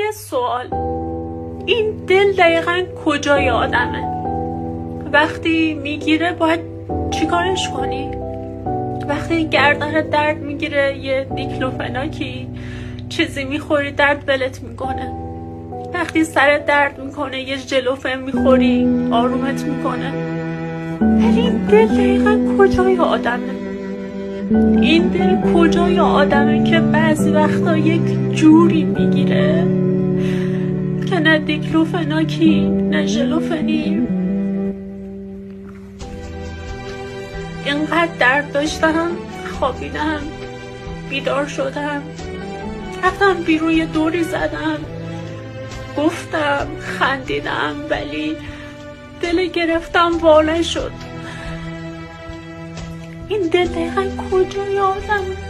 یه سوال، این دل دقیقا کجای آدمه؟ وقتی میگیره باید چیکارش کنی؟ وقتی گردنت درد میگیره یه دیکلوفناکی چیزی میخوری درد ولت میکنه. وقتی سرت درد میکنه یه ژلوفن میخوری آرومت میکنه. ولی این دل دقیقا کجای آدمه؟ این دل کجای آدمه که بعضی وقتا یک جوری میگیره که نه دیکلوفناکی نه ژلوفنی. اینقدر درد داشتم، خوابیدم، بیدار شدم، رفتم بیرون یه دوری زدم، گفتم، خندیدم، ولی دل گرفتم واله شد. این دل دقیقا کجای آدمه؟